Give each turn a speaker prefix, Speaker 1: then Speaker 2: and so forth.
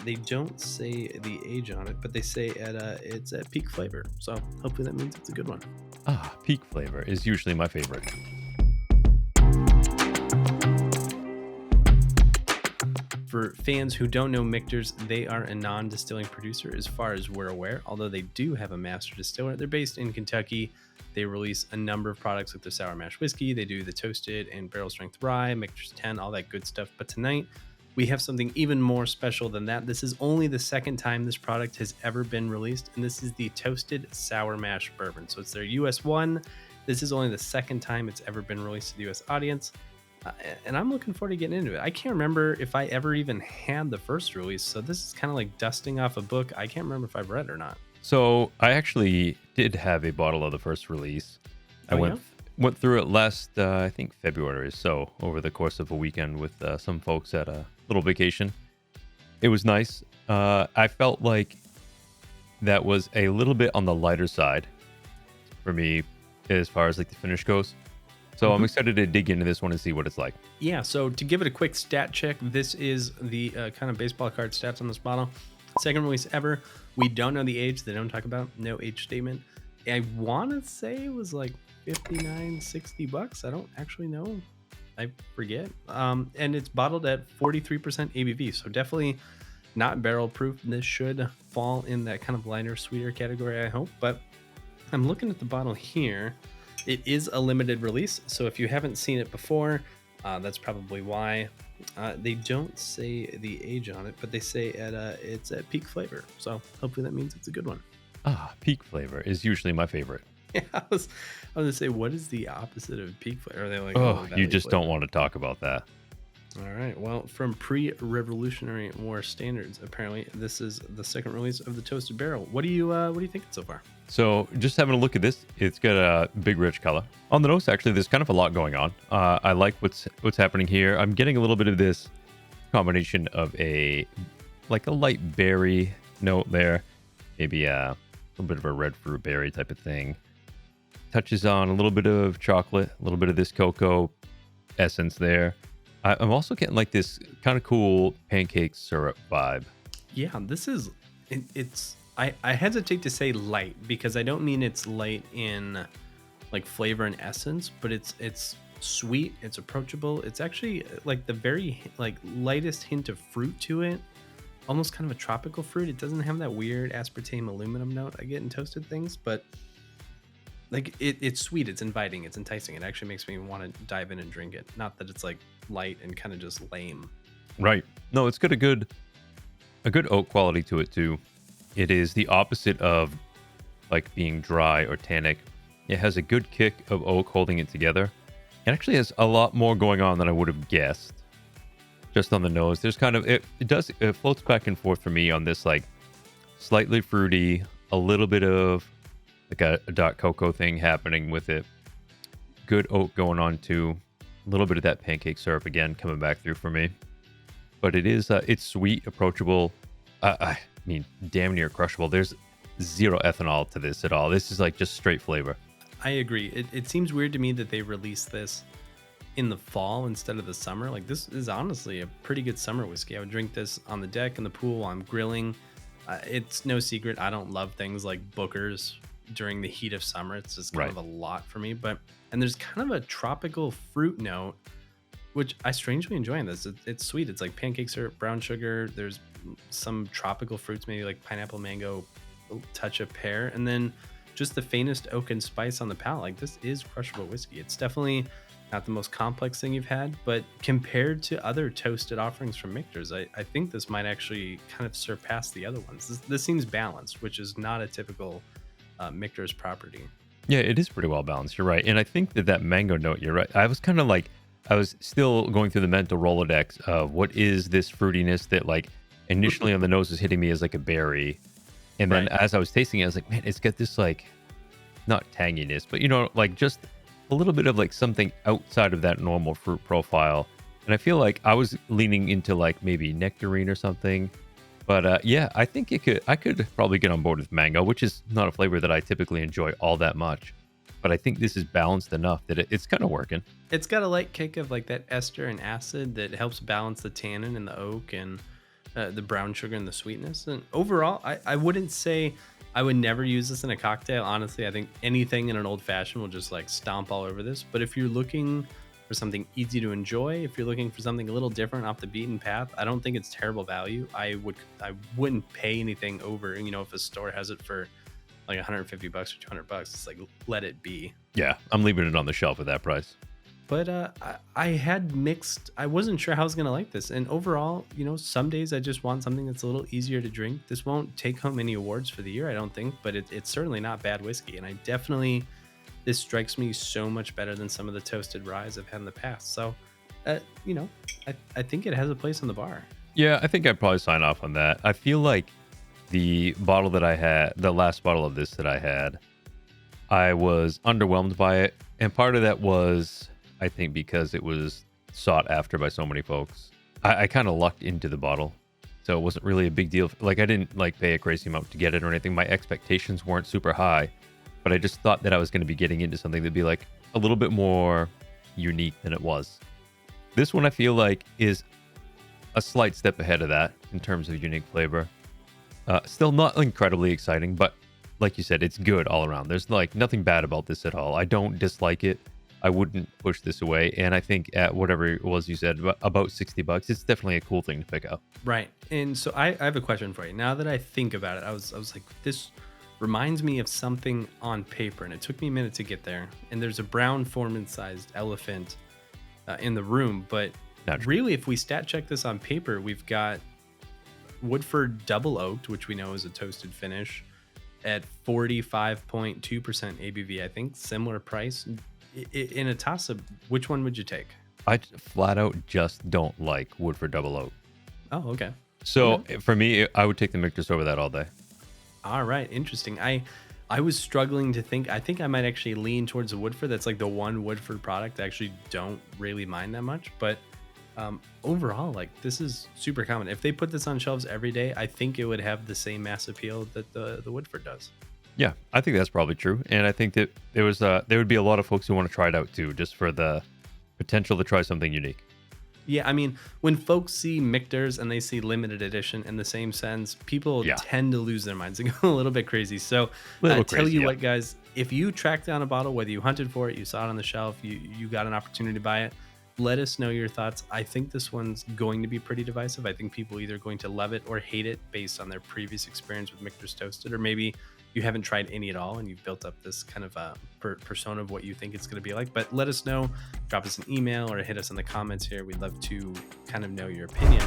Speaker 1: They don't say the age on it, but they say it's at peak flavor. So hopefully that means it's a good one.
Speaker 2: Ah, peak flavor is usually my favorite.
Speaker 1: For fans who don't know Michters, they are a non-distilling producer as far as we're aware, although they do have a master distiller. They're based in Kentucky. They release a number of products like their sour mash whiskey. They do the toasted and barrel strength rye, Michters 10, all that good stuff. But tonight, we have something even more special than that. This is only the second time this product has ever been released, and this is the toasted sour mash bourbon. So it's their US one. This is only the second time it's ever been released to the US audience. And I'm looking forward to getting into it. I can't remember if I ever even had the first release, so this is kind of like dusting off a book I can't remember if I've read or not.
Speaker 2: So I actually did have a bottle of the first release. I
Speaker 1: Oh,
Speaker 2: went
Speaker 1: yeah?
Speaker 2: went through it last, I think February or so, over the course of a weekend with some folks at a little vacation. It was nice. I felt like that was a little bit on the lighter side for me as far as like the finish goes. So I'm excited to dig into this one and see what it's like.
Speaker 1: Yeah, so to give it a quick stat check, this is the kind of baseball card stats on this bottle. Second release ever. We don't know the age. They don't talk about no age statement. I want to say it was like 59, 60 bucks. I don't actually know. I forget. And it's bottled at 43% ABV. So definitely not barrel proof. This should fall in that kind of lighter, sweeter category, I hope. But I'm looking at the bottle here. It is a limited release, so if you haven't seen it before, that's probably why. They don't say the age on it, but they say it's at peak flavor. So hopefully that means it's a good one.
Speaker 2: Ah, peak flavor is usually my favorite.
Speaker 1: Yeah, I was gonna say, what is the opposite of peak flavor? Are they like,
Speaker 2: Oh, you
Speaker 1: valley
Speaker 2: just
Speaker 1: flavor?
Speaker 2: don't want to talk about that.
Speaker 1: All right. Well, from pre-Revolutionary War standards, apparently this is the second release of the Toasted Barrel. What do you think so far?
Speaker 2: So just having a look at this, it's got a big rich color. On the nose, actually, there's kind of a lot going on. I like what's happening here. I'm getting a little bit of this combination of a light berry note there, maybe a little bit of a red fruit berry type of thing. Touches on a little bit of chocolate, a little bit of this cocoa essence there. I'm also getting like this kind of cool pancake syrup vibe.
Speaker 1: Yeah, this is it's I hesitate to say light because I don't mean it's light in like flavor and essence, but it's sweet, it's approachable. It's actually like the very like lightest hint of fruit to it. Almost kind of a tropical fruit. It doesn't have that weird aspartame aluminum note I get in toasted things, but like it's sweet, it's inviting, it's enticing. It actually makes me want to dive in and drink it. Not that it's like light and kind of just lame.
Speaker 2: Right. No, it's got a good oak quality to it too. It is the opposite of like being dry or tannic. It has a good kick of oak holding it together. It actually has a lot more going on than I would have guessed. Just on the nose, there's kind of it floats back and forth for me on this like slightly fruity, a little bit of like a dark cocoa thing happening with it. Good oak going on too. A little bit of that pancake syrup again coming back through for me. But it is it's sweet, approachable. I mean, damn near crushable. There's zero ethanol to this at all. This is like just straight flavor.
Speaker 1: I agree. It seems weird to me that they released this in the fall instead of the summer. Like this is honestly a pretty good summer whiskey. I would drink this on the deck in the pool while I'm grilling. It's no secret I don't love things like Booker's during the heat of summer. It's just kind of a lot for me. And there's kind of a tropical fruit note, which I strangely enjoy in this. It's sweet. It's like pancake syrup, brown sugar. There's some tropical fruits, maybe like pineapple, mango, a touch of pear, and then just the faintest oak and spice on the palate. Like this is crushable whiskey. It's definitely not the most complex thing you've had, but compared to other toasted offerings from Michters, I think this might actually kind of surpass the other ones. This seems balanced, which is not a typical Michters property.
Speaker 2: Yeah, it is pretty well balanced. You're right. And I think that mango note, you're right. I was kind of like, I was still going through the mental Rolodex of what is this fruitiness that like initially on the nose was hitting me as like a berry. And then as I was tasting it, I was like, man, it's got this like, not tanginess, but you know, like just a little bit of like something outside of that normal fruit profile. And I feel like I was leaning into like maybe nectarine or something. But yeah, I think I could probably get on board with mango, which is not a flavor that I typically enjoy all that much. But I think this is balanced enough that it's kind of working.
Speaker 1: It's got a light kick of like that ester and acid that helps balance the tannin and the oak, and the brown sugar and the sweetness. And overall, I wouldn't say I would never use this in a cocktail. Honestly, I think anything in an old fashioned will just like stomp all over this. But if you're looking for something easy to enjoy, if you're looking for something a little different off the beaten path, I don't think it's terrible value. I wouldn't pay anything over, if a store has it for like 150 bucks or 200 bucks, it's like let it be.
Speaker 2: Yeah, I'm leaving it on the shelf at that price.
Speaker 1: But I had mixed. I wasn't sure how I was gonna like this, and overall, some days I just want something that's a little easier to drink. This won't take home any awards for the year, I don't think, but it's certainly not bad whiskey, and this strikes me so much better than some of the toasted ryes I've had in the past. So, I think it has a place on the bar.
Speaker 2: Yeah, I think I'd probably sign off on that. I feel like the bottle that I had, the last bottle of this that I had, I was underwhelmed by it, and part of that was, I think, because it was sought after by so many folks. I kind of lucked into the bottle, so it wasn't really a big deal. Like, I didn't pay a crazy amount to get it or anything. My expectations weren't super high, but I just thought that I was going to be getting into something that'd be like a little bit more unique than it was. This one I feel like is a slight step ahead of that in terms of unique flavor. Still not incredibly exciting, but like you said, it's good all around. There's like nothing bad about this at all. I don't dislike it. I wouldn't push this away. And I think at whatever it was you said, about 60 bucks, it's definitely a cool thing to pick up.
Speaker 1: Right. And so I have a question for you. Now that I think about it, I was like, this reminds me of something on paper, and it took me a minute to get there. And there's a brown Foreman-sized elephant in the room, but really, if we stat check this on paper, we've got Woodford Double Oaked, which we know is a toasted finish, at 45.2% ABV. I think similar price. In a toss-up, which one would you take?
Speaker 2: I flat out just don't like Woodford Double Oak.
Speaker 1: Oh, okay.
Speaker 2: So for me, I would take the Michters over that all day.
Speaker 1: All right, interesting. I was struggling to think. I think I might actually lean towards a Woodford. That's like the one Woodford product I actually don't really mind that much. But overall, like, this is super common. If they put this on shelves every day, I think it would have the same mass appeal that the Woodford does.
Speaker 2: Yeah, I think that's probably true. And I think that there would be a lot of folks who want to try it out too, just for the potential to try something unique.
Speaker 1: Yeah, I mean, when folks see Michters and they see limited edition in the same sense, people tend to lose their minds and go a little bit crazy. So tell you what, guys, if you track down a bottle, whether you hunted for it, you saw it on the shelf, you got an opportunity to buy it, let us know your thoughts. I think this one's going to be pretty divisive. I think people either going to love it or hate it based on their previous experience with Michters Toasted, or maybe you haven't tried any at all and you've built up this kind of persona of what you think it's going to be like. But let us know, drop us an email or hit us in the comments here. We'd love to kind of know your opinion.